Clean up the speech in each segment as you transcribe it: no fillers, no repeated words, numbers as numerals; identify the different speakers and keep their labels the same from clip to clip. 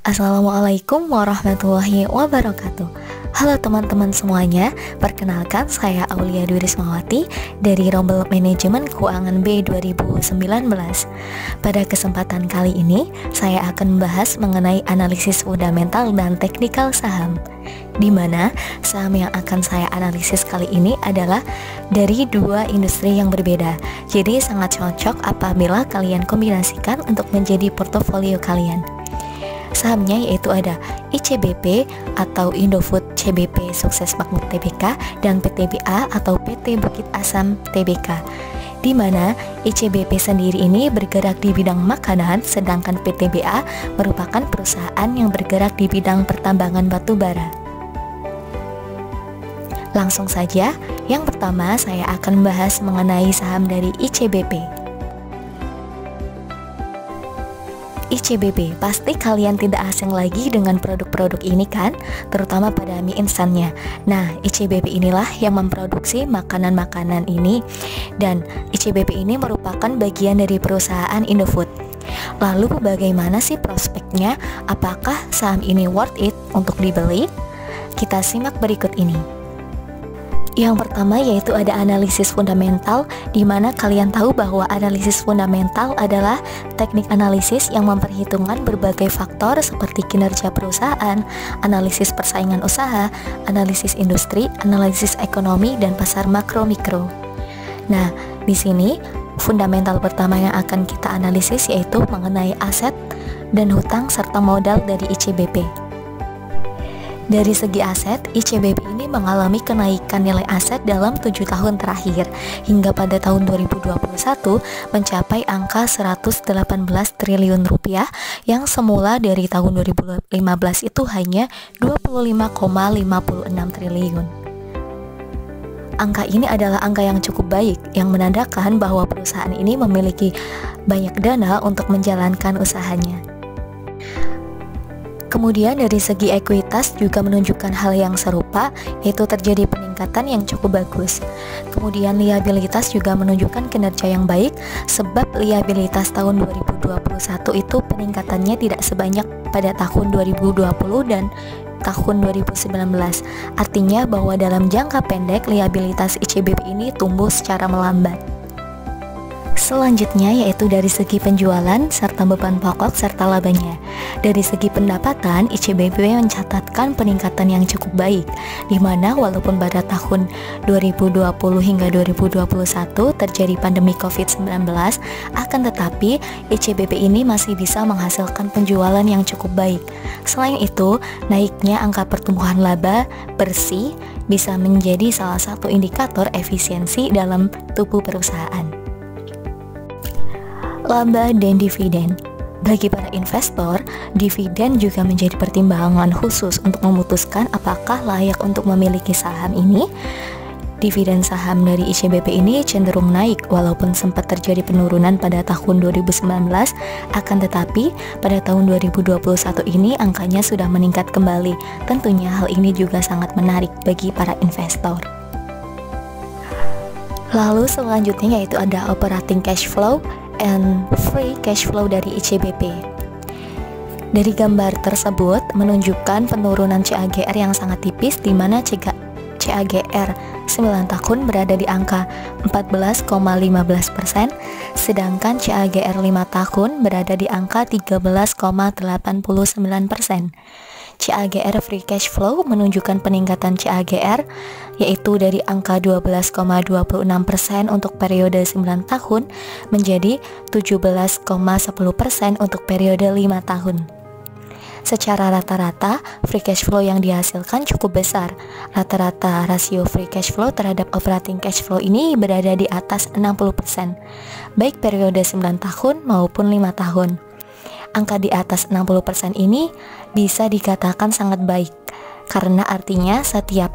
Speaker 1: Assalamualaikum warahmatullahi wabarakatuh. Halo teman-teman semuanya, perkenalkan saya Aulia Dwi Rismawati dari Rombel Manajemen Keuangan B 2019. Pada kesempatan kali ini, saya akan membahas mengenai analisis fundamental dan teknikal saham, di mana saham yang akan saya analisis kali ini adalah dari dua industri yang berbeda. Jadi sangat cocok apabila kalian kombinasikan untuk menjadi portofolio kalian. Sahamnya yaitu ada ICBP atau Indofood CBP Sukses Makmur Tbk dan PTBA atau PT Bukit Asam Tbk, di mana ICBP sendiri ini bergerak di bidang makanan, sedangkan PTBA merupakan perusahaan yang bergerak di bidang pertambangan batu bara. Langsung saja, yang pertama saya akan membahas mengenai saham dari ICBP. ICBP, pasti kalian tidak asing lagi dengan produk-produk ini kan, terutama pada mie instannya. Nah, ICBP inilah yang memproduksi makanan-makanan ini, dan ICBP ini merupakan bagian dari perusahaan Indofood. Lalu bagaimana sih prospeknya? Apakah saham ini worth it untuk dibeli? Kita simak berikut ini. Yang pertama yaitu ada analisis fundamental, di mana kalian tahu bahwa analisis fundamental adalah teknik analisis yang memperhitungkan berbagai faktor seperti kinerja perusahaan, analisis persaingan usaha, analisis industri, analisis ekonomi, dan pasar makro-mikro. Nah, di sini fundamental pertama yang akan kita analisis yaitu mengenai aset dan hutang serta modal dari ICBP. Dari segi aset, ICBP ini mengalami kenaikan nilai aset dalam 7 tahun terakhir, hingga pada tahun 2021 mencapai angka 118 triliun rupiah, yang semula dari tahun 2015 itu hanya 25,56 triliun. Angka ini adalah angka yang cukup baik, yang menandakan bahwa perusahaan ini memiliki banyak dana untuk menjalankan usahanya. Kemudian dari segi ekuitas juga menunjukkan hal yang serupa, yaitu terjadi peningkatan yang cukup bagus. Kemudian liabilitas juga menunjukkan kinerja yang baik, sebab liabilitas tahun 2021 itu peningkatannya tidak sebanyak pada tahun 2020 dan tahun 2019. Artinya bahwa dalam jangka pendek liabilitas ICBP ini tumbuh secara melambat. Selanjutnya yaitu dari segi penjualan serta beban pokok serta labanya. Dari segi pendapatan, ICBP mencatatkan peningkatan yang cukup baik, di mana walaupun pada tahun 2020 hingga 2021 terjadi pandemi COVID-19, akan tetapi ICBP ini masih bisa menghasilkan penjualan yang cukup baik. Selain itu, naiknya angka pertumbuhan laba bersih bisa menjadi salah satu indikator efisiensi dalam tubuh perusahaan. Laba dan dividen. Bagi para investor, dividen juga menjadi pertimbangan khusus untuk memutuskan apakah layak untuk memiliki saham ini. Dividen saham dari ICBP ini cenderung naik walaupun sempat terjadi penurunan pada tahun 2019, akan tetapi pada tahun 2021 ini angkanya sudah meningkat kembali. Tentunya hal ini juga sangat menarik bagi para investor. Lalu selanjutnya yaitu ada operating cash flow and free cash flow dari ICBP. Dari gambar tersebut menunjukkan penurunan CAGR yang sangat tipis, di mana CAGR 9 tahun berada di angka 14,15%, sedangkan CAGR 5 tahun berada di angka 13,89%. CAGR free cash flow menunjukkan peningkatan CAGR yaitu dari angka 12,26% untuk periode 9 tahun menjadi 17,10% untuk periode 5 tahun. Secara rata-rata, free cash flow yang dihasilkan cukup besar. Rata-rata rasio free cash flow terhadap operating cash flow ini berada di atas 60%, baik periode 9 tahun maupun 5 tahun. Angka di atas 60% ini bisa dikatakan sangat baik, karena artinya setiap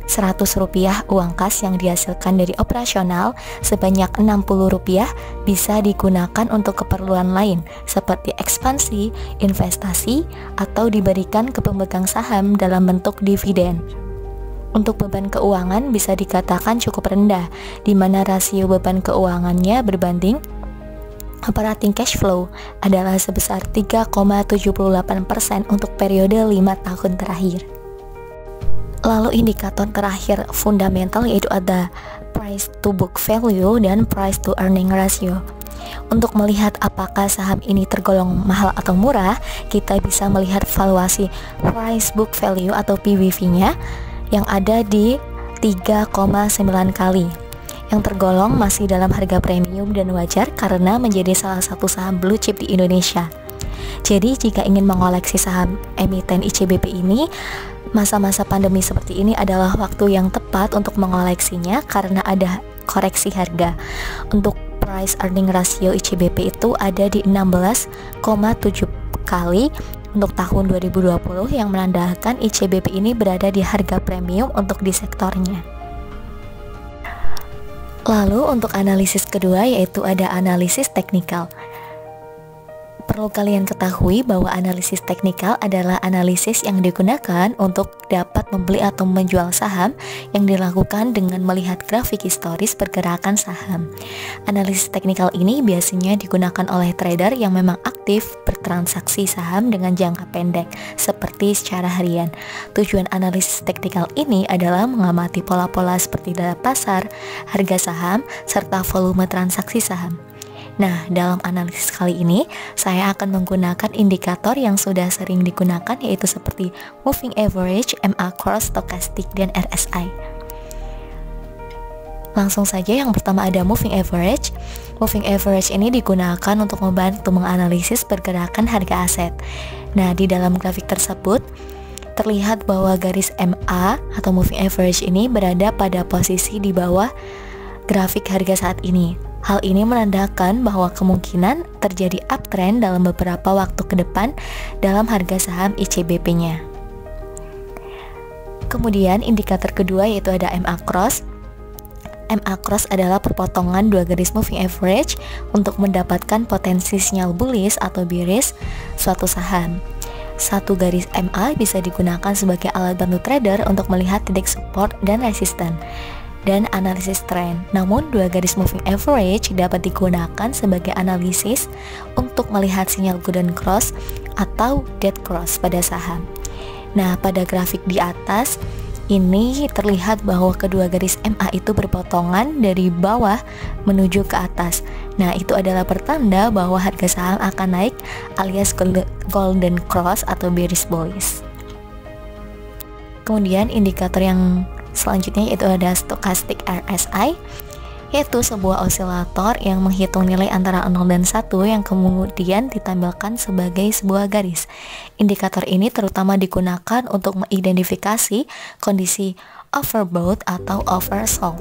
Speaker 1: 100 rupiah uang kas yang dihasilkan dari operasional, sebanyak 60 rupiah bisa digunakan untuk keperluan lain seperti ekspansi, investasi, atau diberikan ke pemegang saham dalam bentuk dividen. Untuk beban keuangan bisa dikatakan cukup rendah, di mana rasio beban keuangannya berbanding Operating cash flow adalah sebesar 3,78% untuk periode 5 tahun terakhir. Lalu indikator terakhir fundamental yaitu ada price to book value dan price to earning ratio. Untuk melihat apakah saham ini tergolong mahal atau murah, kita bisa melihat valuasi price book value atau PBV-nya yang ada di 3,9 kali, yang tergolong masih dalam harga premium dan wajar karena menjadi salah satu saham blue chip di Indonesia. Jadi jika ingin mengoleksi saham emiten ICBP ini, masa-masa pandemi seperti ini adalah waktu yang tepat untuk mengoleksinya karena ada koreksi harga. Untuk price earning ratio ICBP itu ada di 16,7 kali untuk tahun 2020 yang menandakan ICBP ini berada di harga premium untuk di sektornya. Lalu untuk analisis kedua yaitu ada analisis teknikal. Perlu kalian ketahui bahwa analisis teknikal adalah analisis yang digunakan untuk dapat membeli atau menjual saham yang dilakukan dengan melihat grafik historis pergerakan saham. Analisis teknikal ini biasanya digunakan oleh trader yang memang aktif bertransaksi saham dengan jangka pendek, seperti secara harian. Tujuan analisis teknikal ini adalah mengamati pola-pola seperti data pasar, harga saham, serta volume transaksi saham. Nah, dalam analisis kali ini, saya akan menggunakan indikator yang sudah sering digunakan yaitu seperti Moving Average, MA Cross, Stochastic, dan RSI. Langsung saja yang pertama ada Moving Average. Moving Average ini digunakan untuk membantu menganalisis pergerakan harga aset. Nah, di dalam grafik tersebut, terlihat bahwa garis MA atau Moving Average ini berada pada posisi di bawah grafik harga saat ini. Hal ini menandakan bahwa kemungkinan terjadi uptrend dalam beberapa waktu ke depan dalam harga saham ICBP-nya. Kemudian indikator kedua yaitu ada MA Cross. MA Cross adalah perpotongan dua garis moving average untuk mendapatkan potensi sinyal bullish atau bearish suatu saham. Satu garis MA bisa digunakan sebagai alat bantu trader untuk melihat titik support dan resisten dan analisis tren. Namun dua garis moving average dapat digunakan sebagai analisis untuk melihat sinyal golden cross atau dead cross pada saham. Nah, pada grafik di atas ini terlihat bahwa kedua garis MA itu berpotongan dari bawah menuju ke atas. Nah, itu adalah pertanda bahwa harga saham akan naik alias golden cross atau bearish bullish. Kemudian indikator yang selanjutnya yaitu ada Stochastic RSI, yaitu sebuah osilator yang menghitung nilai antara 0 dan 1 yang kemudian ditampilkan sebagai sebuah garis. Indikator ini terutama digunakan untuk mengidentifikasi kondisi overbought atau oversold.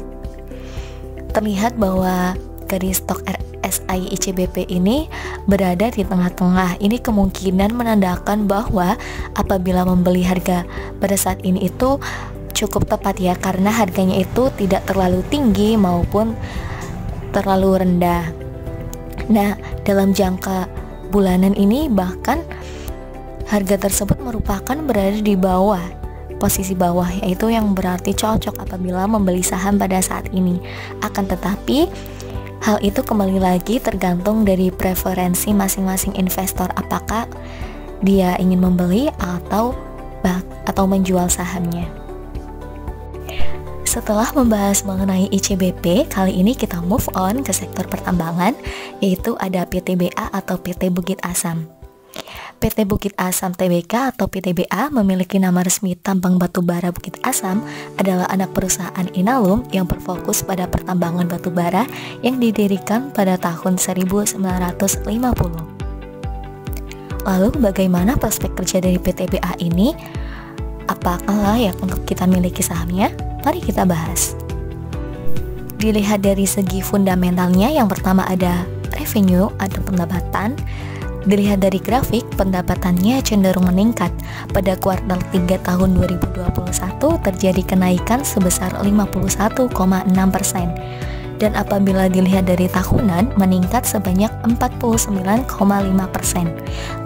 Speaker 1: Terlihat bahwa garis stok RSI ICBP ini berada di tengah-tengah. Ini kemungkinan menandakan bahwa apabila membeli harga pada saat ini itu cukup tepat ya, karena harganya itu tidak terlalu tinggi maupun terlalu rendah. Nah, dalam jangka bulanan ini bahkan harga tersebut merupakan berada di bawah, posisi bawah, yaitu yang berarti cocok apabila membeli saham pada saat ini. Akan tetapi hal itu kembali lagi tergantung dari preferensi masing-masing investor, apakah dia ingin membeli atau menjual sahamnya. Setelah membahas mengenai ICBP, kali ini kita move on ke sektor pertambangan, yaitu ada PTBA atau PT Bukit Asam. PT Bukit Asam Tbk atau PTBA memiliki nama resmi Tambang Batubara Bukit Asam, adalah anak perusahaan Inalum yang berfokus pada pertambangan batubara yang didirikan pada tahun 1950. Lalu bagaimana prospek kerja dari PTBA ini? Apakah layak untuk kita miliki sahamnya? Mari kita bahas. Dilihat dari segi fundamentalnya, yang pertama ada revenue atau pendapatan. Dilihat dari grafik, pendapatannya cenderung meningkat. Pada kuartal 3 tahun 2021 terjadi kenaikan sebesar 51,6%. Dan apabila dilihat dari tahunan, meningkat sebanyak 49,5%.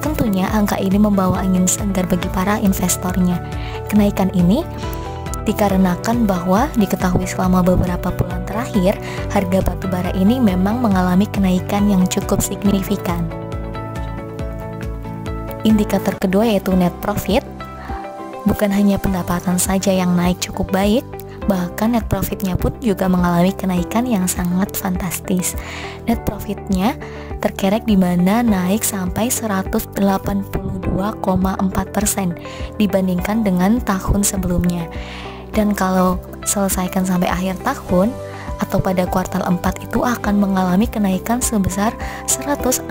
Speaker 1: Tentunya angka ini membawa angin segar bagi para investornya. Kenaikan ini dikarenakan bahwa diketahui selama beberapa bulan terakhir harga batubara ini memang mengalami kenaikan yang cukup signifikan. Indikator kedua yaitu net profit. Bukan hanya pendapatan saja yang naik cukup baik, bahkan net profitnya pun juga mengalami kenaikan yang sangat fantastis. Net profitnya terkerek di mana naik sampai 182,4% dibandingkan dengan tahun sebelumnya. Dan kalau selesaikan sampai akhir tahun atau pada kuartal 4 itu akan mengalami kenaikan sebesar 166%.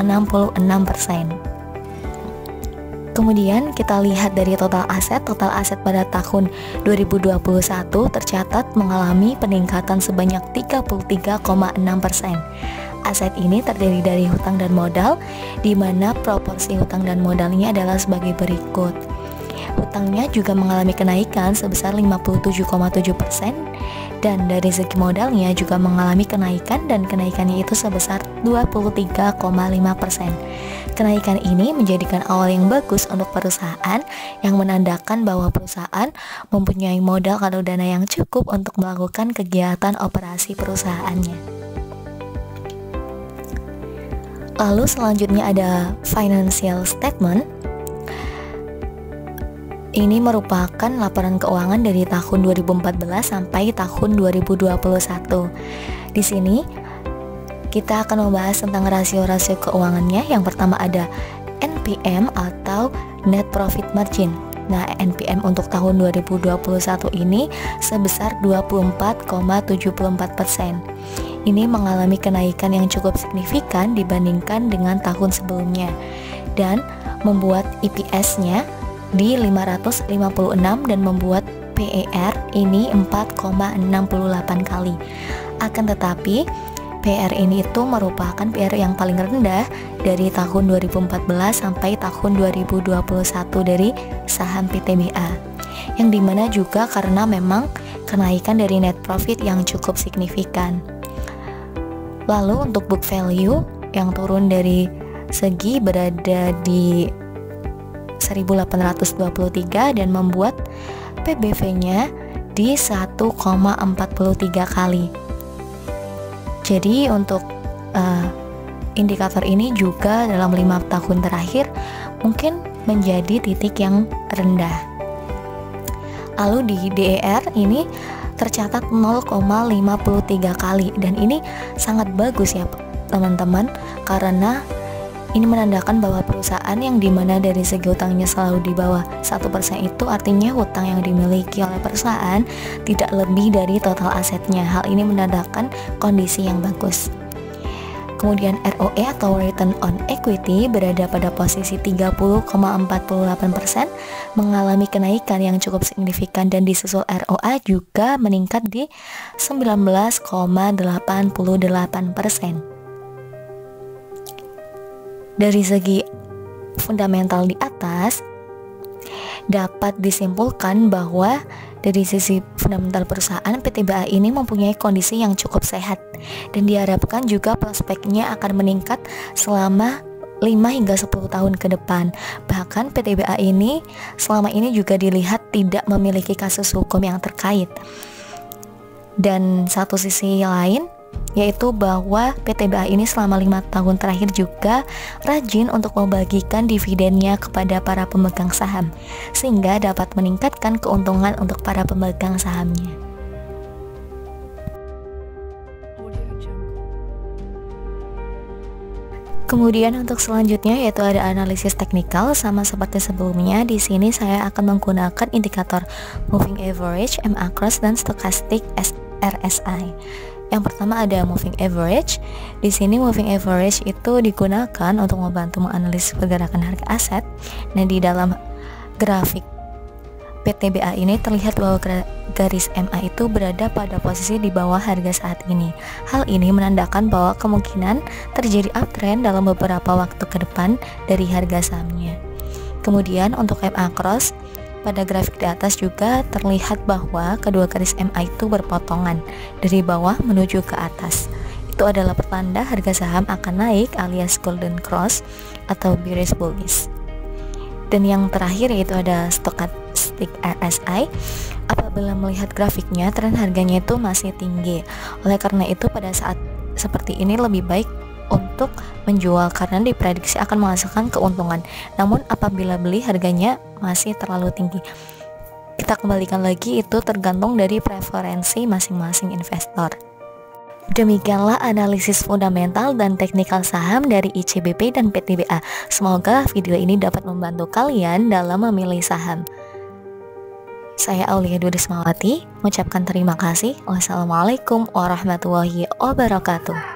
Speaker 1: Kemudian kita lihat dari total aset pada tahun 2021 tercatat mengalami peningkatan sebanyak 33,6%. Aset ini terdiri dari hutang dan modal, di mana proporsi hutang dan modalnya adalah sebagai berikut. Hutangnya juga mengalami kenaikan sebesar 57,7%, dan dari segi modalnya juga mengalami kenaikan, dan kenaikannya itu sebesar 23,5%. Kenaikan ini menjadikan awal yang bagus untuk perusahaan, yang menandakan bahwa perusahaan mempunyai modal atau dana yang cukup untuk melakukan kegiatan operasi perusahaannya. Lalu selanjutnya ada financial statement. Ini merupakan laporan keuangan dari tahun 2014 sampai tahun 2021. Di sini kita akan membahas tentang rasio-rasio keuangannya. Yang pertama ada NPM atau Net Profit Margin. Nah, NPM untuk tahun 2021 ini sebesar 24,74%. Ini mengalami kenaikan yang cukup signifikan dibandingkan dengan tahun sebelumnya, dan membuat EPS-nya di 556 dan membuat PER ini 4,68 kali. Akan tetapi PR ini itu merupakan PR yang paling rendah dari tahun 2014 sampai tahun 2021 dari saham PTBA, yang dimana juga karena memang kenaikan dari net profit yang cukup signifikan. Lalu untuk book value yang turun dari segi berada di 1823 dan membuat PBV-nya di 1,43 kali. Jadi untuk indikator ini juga dalam 5 tahun terakhir mungkin menjadi titik yang rendah. Lalu di DER ini tercatat 0,53 kali, dan ini sangat bagus ya teman-teman, karena ini menandakan bahwa perusahaan yang dimana dari segi hutangnya selalu di bawah 1% itu artinya hutang yang dimiliki oleh perusahaan tidak lebih dari total asetnya. Hal ini menandakan kondisi yang bagus. Kemudian ROE atau Return on Equity berada pada posisi 30,48%, mengalami kenaikan yang cukup signifikan, dan disusul ROA juga meningkat di 19,88%. Dari segi fundamental di atas, dapat disimpulkan bahwa dari sisi fundamental perusahaan, PTBA ini mempunyai kondisi yang cukup sehat, dan diharapkan juga prospeknya akan meningkat selama 5 hingga 10 tahun ke depan. Bahkan PTBA ini selama ini juga dilihat tidak memiliki kasus hukum yang terkait. Dan satu sisi lain yaitu bahwa PTBA ini selama 5 tahun terakhir juga rajin untuk membagikan dividennya kepada para pemegang saham, sehingga dapat meningkatkan keuntungan untuk para pemegang sahamnya. Kemudian untuk selanjutnya yaitu ada analisis teknikal. Sama seperti sebelumnya, di sini saya akan menggunakan indikator moving average, MA-Cross, dan stochastic RSI. Yang pertama ada moving average. Di sini moving average itu digunakan untuk membantu menganalisis pergerakan harga aset. Nah, di dalam grafik PTBA ini terlihat bahwa garis MA itu berada pada posisi di bawah harga saat ini. Hal ini menandakan bahwa kemungkinan terjadi uptrend dalam beberapa waktu ke depan dari harga sahamnya. Kemudian untuk MA-Cross, pada grafik di atas juga terlihat bahwa kedua garis MA itu berpotongan dari bawah menuju ke atas. Itu adalah pertanda harga saham akan naik alias golden cross atau bearish bullish. Dan yang terakhir yaitu ada Stochastic RSI. Apabila melihat grafiknya, tren harganya itu masih tinggi. Oleh karena itu pada saat seperti ini lebih baik untuk menjual karena diprediksi akan menghasilkan keuntungan. Namun apabila beli harganya masih terlalu tinggi. Kita kembalikan lagi, itu tergantung dari preferensi masing-masing investor. Demikianlah analisis fundamental dan teknikal saham dari ICBP dan PTBA. Semoga video ini dapat membantu kalian dalam memilih saham. Saya Aulia Durismawati mengucapkan terima kasih. Wassalamualaikum warahmatullahi wabarakatuh.